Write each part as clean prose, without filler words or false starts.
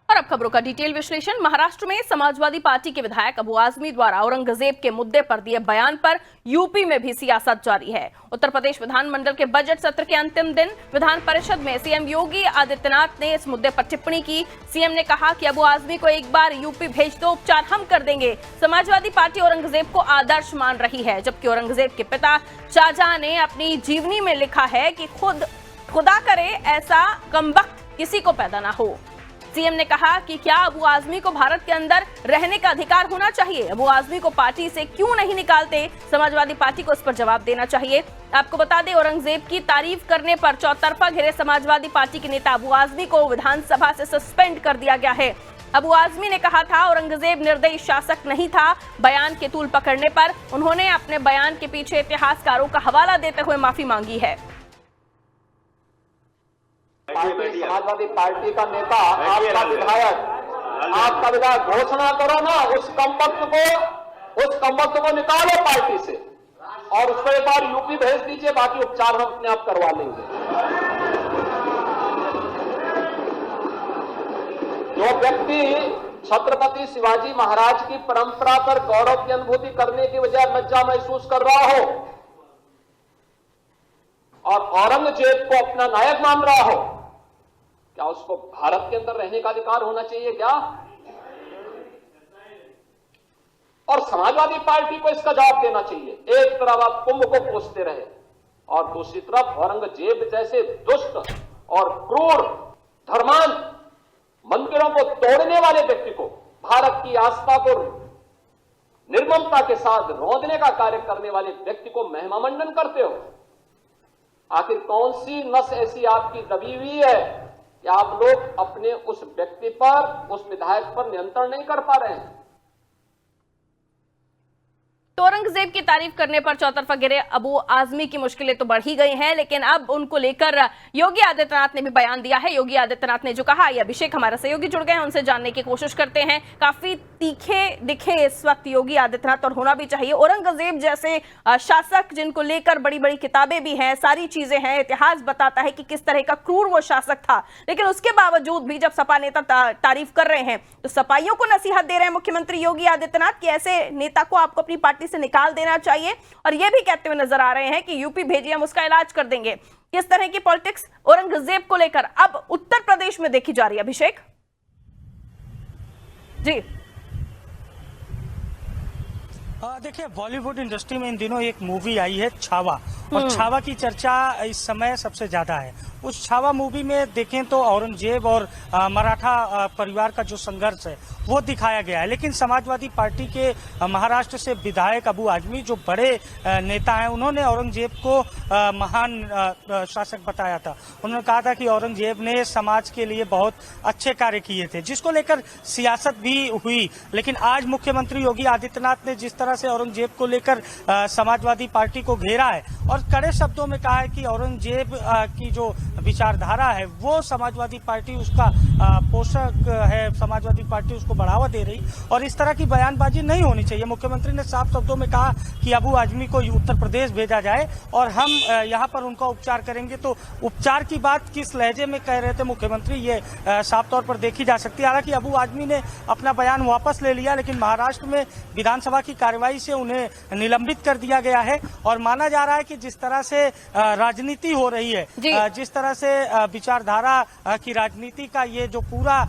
और अब खबरों का डिटेल विश्लेषण। महाराष्ट्र में समाजवादी पार्टी के विधायक अबू आजमी द्वारा औरंगजेब के मुद्दे पर दिए बयान पर यूपी में भी सियासत जारी है। उत्तर प्रदेश विधानमंडल के बजट सत्र के अंतिम दिन विधान परिषद में सीएम योगी आदित्यनाथ ने इस मुद्दे पर टिप्पणी की। सीएम ने कहा कि अबू आजमी को एक बार यूपी भेज दो, उपचार हम कर देंगे। समाजवादी पार्टी औरंगजेब को आदर्श मान रही है, जबकि औरंगजेब के पिता शाहजहां ने अपनी जीवनी में लिखा है कि खुदा करे ऐसा कमबख्त किसी को पैदा ना हो। सीएम ने कहा कि क्या अबू आजमी को भारत के अंदर रहने का अधिकार होना चाहिए, अबू आजमी को पार्टी से क्यों नहीं निकालते, समाजवादी पार्टी को इस पर जवाब देना चाहिए। आपको बता दें, औरंगजेब की तारीफ करने पर चौतरफा घिरे समाजवादी पार्टी के नेता अबू आजमी को विधानसभा से सस्पेंड कर दिया गया है। अबू आजमी ने कहा था औरंगजेब निर्दयी शासक नहीं था। बयान के तूल पकड़ने पर उन्होंने अपने बयान के पीछे इतिहासकारों का हवाला देते हुए माफी मांगी है। समाजवादी पार्टी का नेता, आपका विधायक घोषणा करो ना, उस कमबख्त को निकालो पार्टी से और उसको एक बार यूपी भेज दीजिए, बाकी उपचार हम अपने आप करवा लेंगे। जो व्यक्ति छत्रपति शिवाजी महाराज की परंपरा पर गौरव की अनुभूति करने की बजाय लज्जा महसूस कर रहा हो और औरंगजेब को अपना नायक मान रहा हो, क्या उसको भारत के अंदर रहने का अधिकार होना चाहिए क्या? और समाजवादी पार्टी को इसका जवाब देना चाहिए। एक तरफ आप कुंभ को कोसते रहे और दूसरी तरफ औरंगजेब जैसे दुष्ट और क्रूर धर्मांध मंदिरों को तोड़ने वाले व्यक्ति को, भारत की आस्था को निर्ममता के साथ रौंदने का कार्य करने वाले व्यक्ति को महिमा मंडन करते हो। आखिर कौन सी नस ऐसी आपकी दबी हुई है कि आप लोग अपने उस व्यक्ति पर, उस विधायक पर नियंत्रण नहीं कर पा रहे हैं? तो औरंगजेब की तारीफ करने पर चौतरफा गिरे अबू आजमी की मुश्किलें तो बढ़ ही गई हैं, लेकिन अब उनको लेकर योगी आदित्यनाथ ने भी बयान दिया है। योगी आदित्यनाथ ने जो कहा, ये अभिषेक हमारे सहयोगी जुड़ गए हैं, उनसे जानने की कोशिश करते हैं। काफी तीखे दिखे इस वक्त योगी आदित्यनाथ, और होना भी चाहिए। औरंगजेब जैसे शासक जिनको लेकर बड़ी बड़ी किताबें भी हैं, सारी चीजें हैं, इतिहास बताता है कि किस तरह का क्रूर वो शासक था, लेकिन उसके बावजूद भी जब सपा नेता तारीफ कर रहे हैं तो सपाइयों को नसीहत दे रहे हैं मुख्यमंत्री योगी आदित्यनाथ कि ऐसे नेता को आपको अपनी पार्टी से निकाल देना चाहिए। और यह भी कहते हुए नजर आ रहे हैं कि यूपी भेजिए, हम उसका इलाज कर देंगे। किस तरह की पॉलिटिक्स औरंगजेब को लेकर अब उत्तर प्रदेश में देखी जा रही है, अभिषेक जी? देखिए, बॉलीवुड इंडस्ट्री में इन दिनों एक मूवी आई है छावा, और छावा की चर्चा इस समय सबसे ज्यादा है। उस छावा मूवी में देखें तो औरंगजेब और मराठा परिवार का जो संघर्ष है वो दिखाया गया है, लेकिन समाजवादी पार्टी के महाराष्ट्र से विधायक अबू आजमी जो बड़े नेता हैं, उन्होंने औरंगजेब को महान शासक बताया था। उन्होंने कहा था कि औरंगजेब ने समाज के लिए बहुत अच्छे कार्य किए थे, जिसको लेकर सियासत भी हुई। लेकिन आज मुख्यमंत्री योगी आदित्यनाथ ने जिस तरह से औरंगजेब को लेकर समाजवादी पार्टी को घेरा है और कड़े शब्दों में कहा है कि औरंगजेब की जो विचारधारा है वो समाजवादी पार्टी उसका पोषक है, समाजवादी पार्टी उसको बढ़ावा दे रही, और इस तरह की बयानबाजी नहीं होनी चाहिए। मुख्यमंत्री ने साफ शब्दों में कहा कि अबू आजमी को उत्तर प्रदेश भेजा जाए और हम यहाँ पर उनका उपचार करेंगे। तो उपचार की बात किस लहजे में कह रहे थे मुख्यमंत्री, ये साफ तौर पर देखी जा सकती है। हालांकि अबू आजमी ने अपना बयान वापस ले लिया, लेकिन महाराष्ट्र में विधानसभा की कार्यवाही से उन्हें निलंबित कर दिया गया है। और माना जा रहा है कि जिस तरह से राजनीति हो रही है, जिस तरह से विचारधारा की राजनीति का ये जो पूरा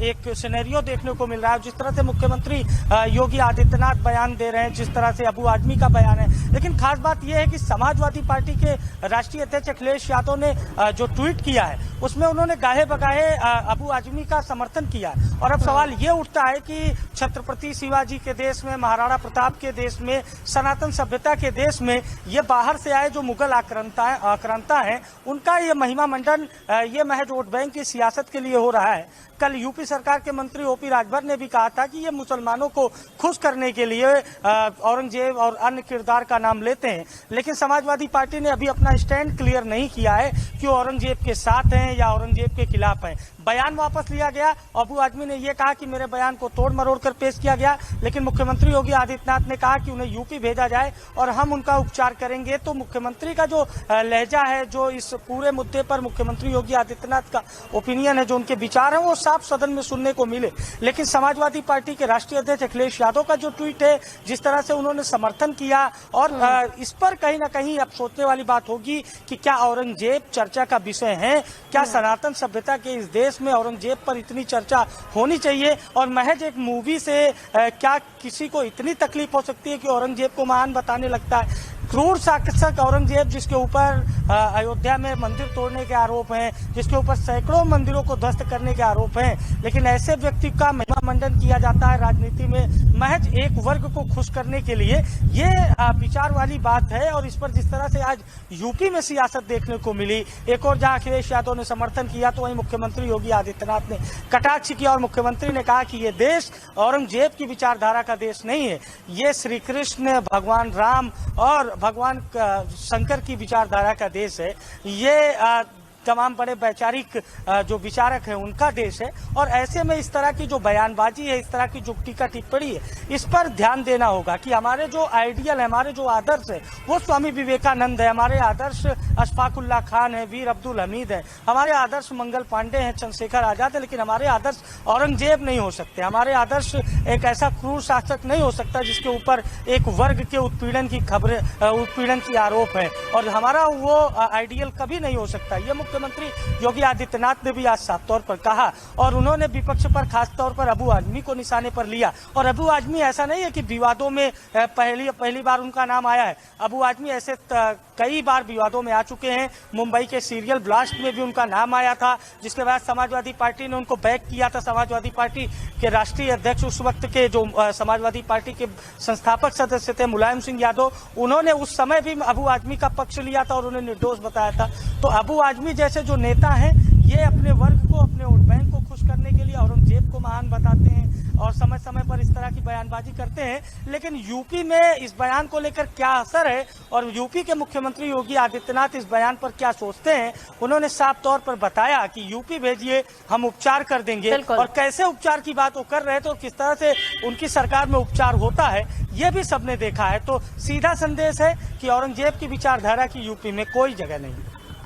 एक सिनेरियो देखने को मिल रहा है, जिस तरह से मुख्यमंत्री योगी आदित्यनाथ बयान दे रहे हैं, जिस तरह से अबू आजमी का बयान है। लेकिन खास बात यह है कि समाजवादी पार्टी के राष्ट्रीय अध्यक्ष अखिलेश यादव ने जो ट्वीट किया है उसमें उन्होंने गाहे बगाहे अबू आजमी का समर्थन किया है। और अब सवाल ये उठता है कि छत्रपति शिवाजी के देश में, महाराणा प्रताप के देश में, सनातन सभ्यता के देश में ये बाहर से आए जो मुगल आक्रांता है उनका ये महिमा मंडन ये महज वोट बैंक की सियासत के लिए हो रहा है। कल यूपी सरकार के मंत्री ओपी राजभर ने भी कहा था कि ये मुसलमानों को खुश करने के लिए औरंगजेब और अन्य किरदार का नाम लेते हैं। लेकिन समाजवादी पार्टी ने अभी अपना स्टैंड क्लियर नहीं किया है कि औरंगजेब के साथ हैं या औरंगजेब के खिलाफ हैं। बयान वापस लिया गया। अबू आजमी ने यह कहा कि मेरे बयान को तोड़ मरोड़ कर पेश किया गया, लेकिन मुख्यमंत्री योगी आदित्यनाथ ने कहा कि उन्हें यूपी भेजा जाए और हम उनका उपचार करेंगे। तो मुख्यमंत्री का जो लहजा है, जो इस पूरे मुद्दे पर मुख्यमंत्री योगी आदित्यनाथ का ओपिनियन है, जो उनके विचार है, वो साफ सदन में सुनने को मिले। लेकिन समाजवादी पार्टी के राष्ट्रीय अध्यक्ष अखिलेश यादव का जो ट्वीट है, जिस तरह से उन्होंने समर्थन किया, और इस पर कहीं ना कहीं अब सोचने वाली बात होगी कि क्या औरंगजेब चर्चा का विषय है? क्या सनातन सभ्यता के इस देश में औरंगजेब पर इतनी चर्चा होनी चाहिए? और महज एक मूवी से क्या किसी को इतनी तकलीफ हो सकती है कि औरंगजेब को महान बताने लगता है? क्रूर शासक औरंगजेब, जिसके ऊपर अयोध्या में मंदिर तोड़ने के आरोप हैं, जिसके ऊपर सैकड़ों मंदिरों को ध्वस्त करने के आरोप हैं, लेकिन ऐसे व्यक्ति का महिमा मंडन किया जाता है राजनीति में महज एक वर्ग को खुश करने के लिए। ये विचार वाली बात है। और इस पर जिस तरह से आज यूपी में सियासत देखने को मिली, एक और जहां अखिलेश यादव ने समर्थन किया, तो वहीं मुख्यमंत्री योगी आदित्यनाथ ने कटाक्ष किया और मुख्यमंत्री ने कहा कि ये देश औरंगजेब की विचारधारा का देश नहीं है, ये श्री कृष्ण, भगवान राम और भगवान शंकर की विचारधारा का देश है। ये तमाम बड़े वैचारिक जो विचारक हैं उनका देश है। और ऐसे में इस तरह की जो बयानबाजी है, इस तरह की जो टीका टिप्पणी है, इस पर ध्यान देना होगा कि हमारे जो आइडियल है, हमारे जो आदर्श है, वो स्वामी विवेकानंद है, हमारे आदर्श अशफाकुल्ला खान है, वीर अब्दुल हमीद है, हमारे आदर्श मंगल पांडे हैं, चंद्रशेखर आजाद है, लेकिन हमारे आदर्श औरंगजेब नहीं हो सकते। हमारे आदर्श एक ऐसा क्रूर शासक नहीं हो सकता जिसके ऊपर एक वर्ग के उत्पीड़न की खबरें, उत्पीड़न की आरोप है। और हमारा वो आइडियल कभी नहीं हो सकता। ये मुख्यमंत्री योगी आदित्यनाथ ने भी आज साफ तौर पर कहा। और उन्होंने विपक्ष पर खास तौर पर अबू आजमी को निशाने पर लिया। और अबू आजमी ऐसा नहीं है कि विवादों में पहली बार उनका नाम आया है। अबू आजमी ऐसे कई बार विवादों में आ चुके हैं। मुंबई के सीरियल ब्लास्ट में भी उनका नाम आया था, जिसके बाद समाजवादी पार्टी ने उनको बैक किया था। समाजवादी पार्टी के राष्ट्रीय अध्यक्ष उस वक्त के जो समाजवादी पार्टी के संस्थापक सदस्य थे मुलायम सिंह यादव, उन्होंने उस समय भी अबू आजमी का पक्ष लिया था और उन्हें निर्दोष बताया था। तो अबू आजमी जैसे जो नेता हैं, ये अपने वर्ग को, अपने वोट बैंक को खुश करने के लिए औरंगजेब को महान बताते हैं और समय समय पर इस तरह की बयानबाजी करते हैं। लेकिन यूपी में इस बयान को लेकर क्या असर है और यूपी के मुख्यमंत्री योगी आदित्यनाथ इस बयान पर क्या सोचते हैं, उन्होंने साफ तौर पर बताया कि यूपी भेजिए, हम उपचार कर देंगे। और कैसे उपचार की बात वो कर रहे थे और किस तरह से उनकी सरकार में उपचार होता है, ये भी सबने देखा है। तो सीधा संदेश है कि औरंगजेब की विचारधारा की यूपी में कोई जगह नहीं।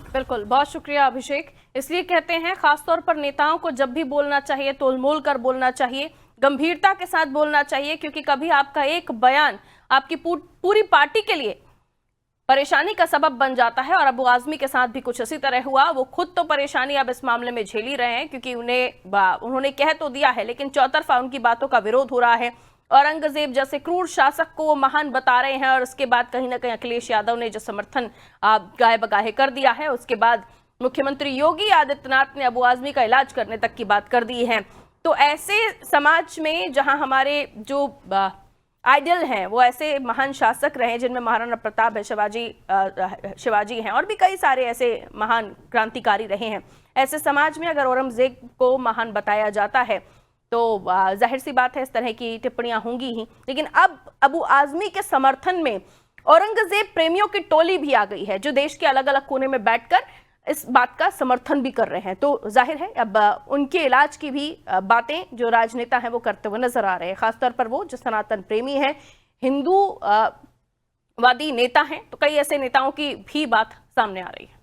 बिल्कुल, बहुत शुक्रिया अभिषेक। इसलिए कहते हैं खासतौर पर नेताओं को जब भी बोलना चाहिए तोलमोल कर बोलना चाहिए, गंभीरता के साथ बोलना चाहिए, क्योंकि कभी आपका एक बयान आपकी पूरी पार्टी के लिए परेशानी का सबब बन जाता है। और अबू आजमी के साथ भी कुछ इसी तरह हुआ। वो खुद तो परेशानी अब इस मामले में झेल ही रहे हैं, क्योंकि उन्होंने कह तो दिया है, लेकिन चौतरफा उनकी बातों का विरोध हो रहा है। औरंगजेब जैसे क्रूर शासक को वो महान बता रहे हैं, और उसके बाद कहीं ना कहीं अखिलेश यादव ने जो समर्थन गाहे बगाहे कर दिया है, उसके बाद मुख्यमंत्री योगी आदित्यनाथ ने अबू आजमी का इलाज करने तक की बात कर दी है। तो ऐसे समाज में जहां हमारे जो आइडियल हैं वो ऐसे महान शासक रहे, जिनमें महाराणा प्रताप है, शिवाजी हैं, और भी कई सारे ऐसे महान क्रांतिकारी रहे हैं, ऐसे समाज में अगर औरंगजेब को महान बताया जाता है तो जाहिर सी बात है इस तरह की टिप्पणियां होंगी ही। लेकिन अब अबू आजमी के समर्थन में औरंगजेब प्रेमियों की टोली भी आ गई है, जो देश के अलग अलग कोने में बैठकर इस बात का समर्थन भी कर रहे हैं। तो जाहिर है अब उनके इलाज की भी बातें जो राजनेता हैं वो करते हुए नजर आ रहे हैं, खासतौर पर वो जो सनातन प्रेमी हैं, हिंदू वादी नेता हैं। तो कई ऐसे नेताओं की भी बात सामने आ रही है।